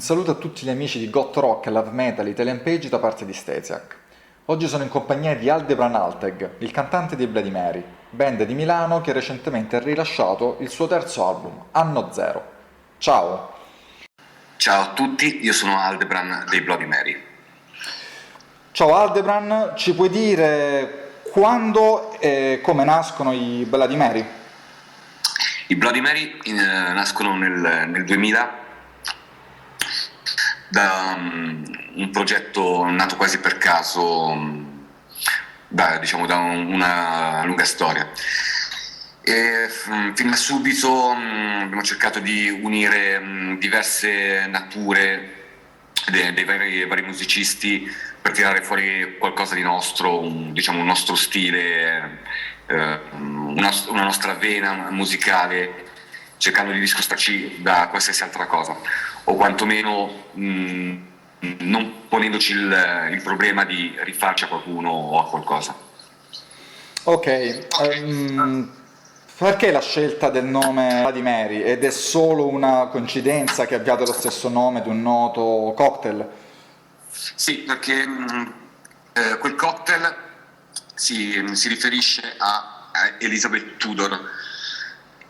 saluto a tutti gli amici di Goth Rock, Love Metal, Italian Page da parte di Stesiak. Oggi sono in compagnia di Aldebran Alteg, il cantante dei Bloody Mary, band di Milano che recentemente ha rilasciato il suo terzo album, Anno Zero. Ciao! Ciao a tutti, io sono Aldebran dei Bloody Mary. Ciao Aldebran, ci puoi dire quando e come nascono i Bloody Mary? I Bloody Mary nascono nel 2000 da un progetto nato quasi per caso, da una lunga storia. E fin da subito abbiamo cercato di unire diverse nature dei vari musicisti per tirare fuori qualcosa di nostro, un nostro stile, una nostra vena musicale, cercando di discostarci da qualsiasi altra cosa, o quantomeno non ponendoci il problema di rifarci a qualcuno o a qualcosa. Ok, perché la scelta del nome Bloody Mary? Ed è solo una coincidenza che abbiate lo stesso nome di un noto cocktail? Sì, perché quel cocktail si riferisce a Elizabeth Tudor,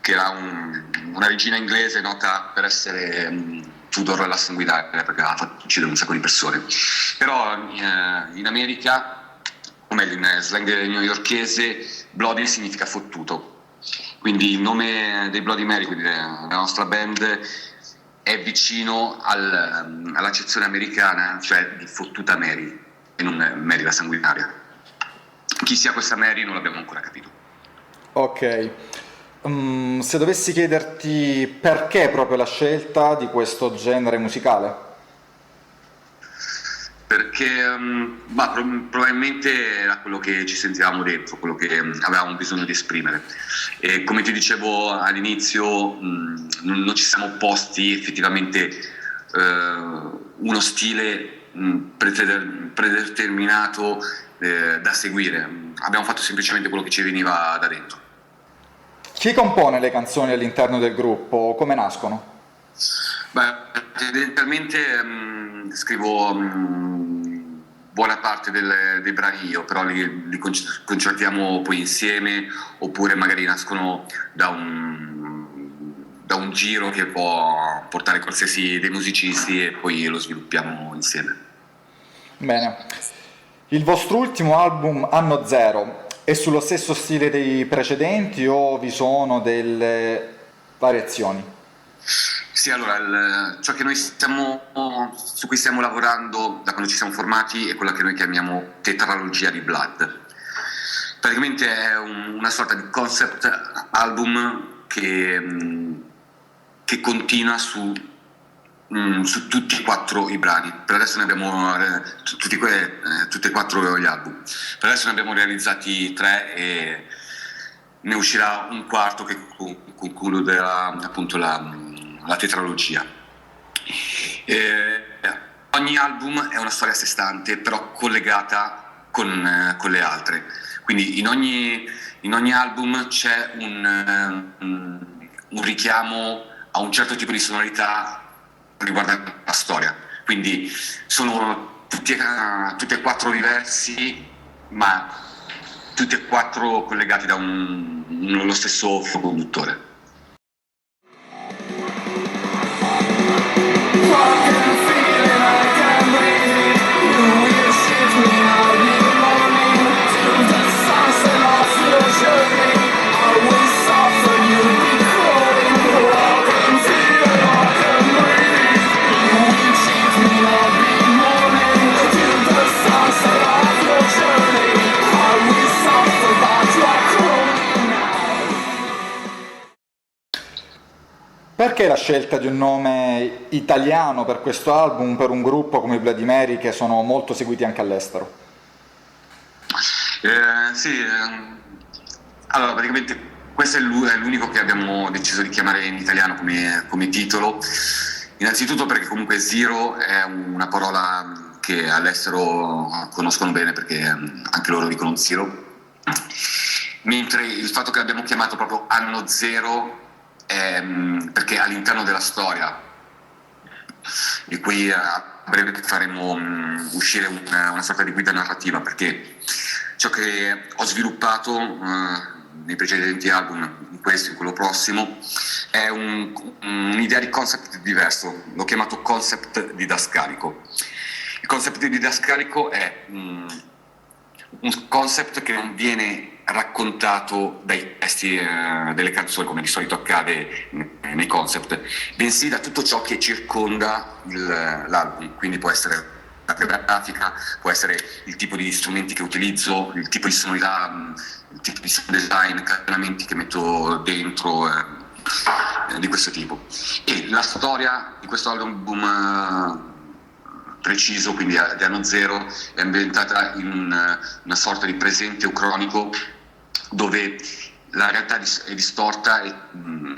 che era una regina inglese nota per essere Tudor la sanguinaria, perché ha fatto uccidere un sacco di persone. Però in America, o meglio in slang newyorkese, Bloody significa fottuto. Quindi il nome dei Bloody Mary, quindi della nostra band, è vicino all'accezione americana, cioè di fottuta Mary, e non Mary la sanguinaria. Chi sia questa Mary non l'abbiamo ancora capito. Ok, se dovessi chiederti perché proprio la scelta di questo genere musicale? Perché probabilmente era quello che ci sentivamo dentro, quello che avevamo bisogno di esprimere. E come ti dicevo all'inizio, non ci siamo opposti effettivamente uno stile predeterminato da seguire. Abbiamo fatto semplicemente quello che ci veniva da dentro. Chi compone le canzoni all'interno del gruppo? Come nascono? Beh, tendenzialmente scrivo buona parte dei brani io, però li concertiamo poi insieme, oppure magari nascono da un giro che può portare qualsiasi dei musicisti e poi lo sviluppiamo insieme. Bene. Il vostro ultimo album, Anno Zero, è sullo stesso stile dei precedenti o vi sono delle variazioni? Sì, allora, ciò che su cui stiamo lavorando da quando ci siamo formati è quella che noi chiamiamo tetralogia di Blood. Praticamente è una sorta di concept album che continua su tutti e quattro i brani. Per adesso ne abbiamo tutti e quattro gli album. Per adesso ne abbiamo realizzati 3 e ne uscirà un quarto che concluderà appunto la tetralogia. Ogni album è una storia a sé stante, però collegata con le altre. Quindi in ogni album c'è un richiamo a un certo tipo di sonorità riguardante la storia. Quindi sono tutti e quattro diversi, ma tutti e quattro collegati da lo stesso filo conduttore. Perché la scelta di un nome italiano per questo album, per un gruppo come i Bloody Mary che sono molto seguiti anche all'estero? Allora praticamente questo è l'unico che abbiamo deciso di chiamare in italiano come titolo. Innanzitutto perché comunque Zero è una parola che all'estero conoscono bene, perché anche loro dicono Zero, mentre il fatto che l'abbiamo chiamato proprio Anno Zero è perché all'interno della storia di cui a breve faremo uscire una sorta di guida narrativa, perché ciò che ho sviluppato nei precedenti album, in questo, in quello prossimo, è un'idea di concept diverso, l'ho chiamato concept didascalico. Il concept didascalico è un concept che non viene raccontato dai testi delle canzoni, come di solito accade nei concept, bensì da tutto ciò che circonda l'album. Quindi può essere la grafica, può essere il tipo di strumenti che utilizzo, il tipo di sonorità, il tipo di sound design, cambiamenti che metto dentro, di questo tipo. E la storia di questo album preciso, quindi di anno zero, è ambientata in una sorta di presente ucronico dove la realtà è distorta e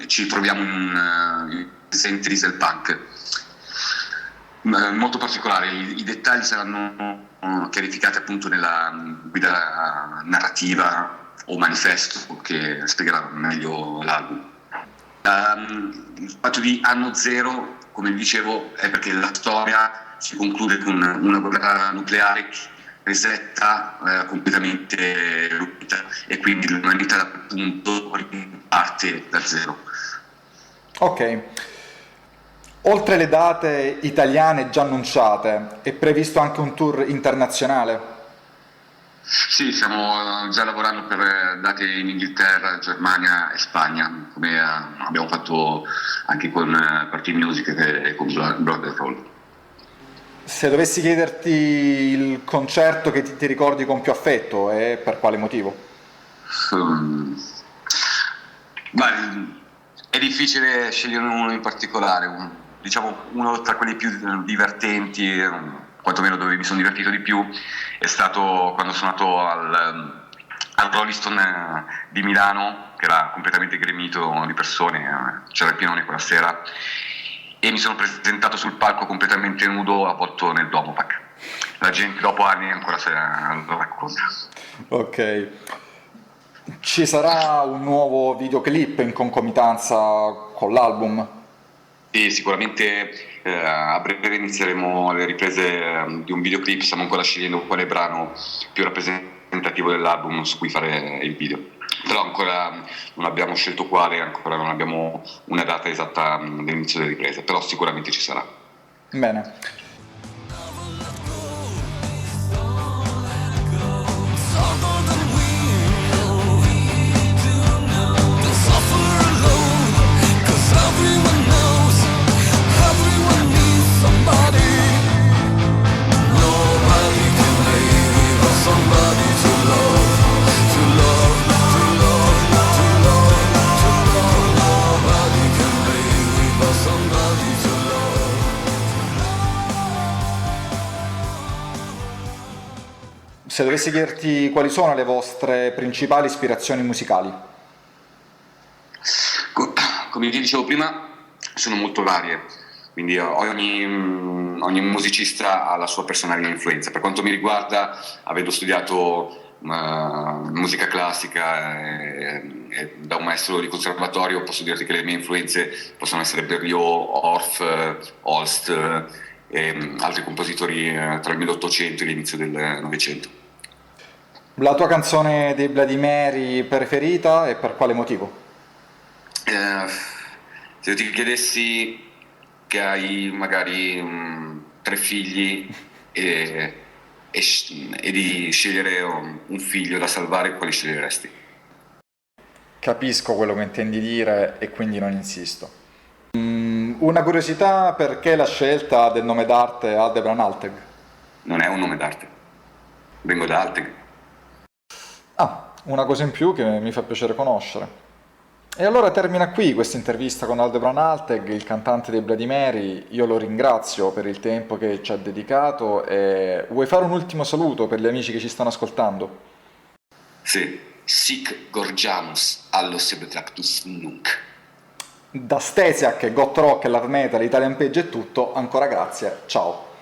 ci troviamo in un presente dieselpunk. Molto particolare, i dettagli saranno chiarificati appunto nella guida narrativa o manifesto che spiegherà meglio l'album. Il fatto di anno zero, come dicevo, è perché la storia si conclude con una guerra nucleare che resetta completamente l'umanità, e quindi l'umanità appunto parte da zero. Ok. Oltre le date italiane già annunciate, è previsto anche un tour internazionale? Sì, stiamo già lavorando per date in Inghilterra, Germania e Spagna, come abbiamo fatto anche con Party Music e con Blood and Roll. Se dovessi chiederti il concerto che ti ricordi con più affetto, e per quale motivo? È difficile scegliere uno in particolare, diciamo uno tra quelli più divertenti, quantomeno dove mi sono divertito di più, è stato quando sono andato al Rolling Stone di Milano, che era completamente gremito di persone, c'era il pienone quella sera, e mi sono presentato sul palco completamente nudo, avvolto nel Domopac. La gente dopo anni ancora se lo racconta. Ok. Ci sarà un nuovo videoclip in concomitanza con l'album? Sì, sicuramente a breve inizieremo le riprese di un videoclip, stiamo ancora scegliendo quale brano più rappresentativo dell'album su cui fare il video. Però ancora non abbiamo scelto quale, ancora non abbiamo una data esatta dell'inizio delle riprese, però sicuramente ci sarà. Bene. Se dovessi chiederti quali sono le vostre principali ispirazioni musicali? Come ti dicevo prima, sono molto varie, quindi ogni musicista ha la sua personale influenza. Per quanto mi riguarda, avendo studiato musica classica e da un maestro di conservatorio, posso dirti che le mie influenze possono essere Berlioz, Orff, Holst e altri compositori tra il 1800 e l'inizio del Novecento. La tua canzone dei Bloody Mary preferita e per quale motivo? Se io ti chiedessi che hai magari 3 figli e di scegliere un figlio da salvare, quali sceglieresti? Capisco quello che intendi dire e quindi non insisto. Una curiosità, perché la scelta del nome d'arte Aldebaran Altheg? Non è un nome d'arte, vengo da Alteg. Ah, una cosa in più che mi fa piacere conoscere. E allora termina qui questa intervista con Aldebaran Altheg, il cantante dei Bloody Mary. Io lo ringrazio per il tempo che ci ha dedicato e vuoi fare un ultimo saluto per gli amici che ci stanno ascoltando? Sì, sic gorgiamus allo sebetractus nunc. Da Stesiak, Goth Rock, Love Metal, Italian Page è tutto, ancora grazie, ciao!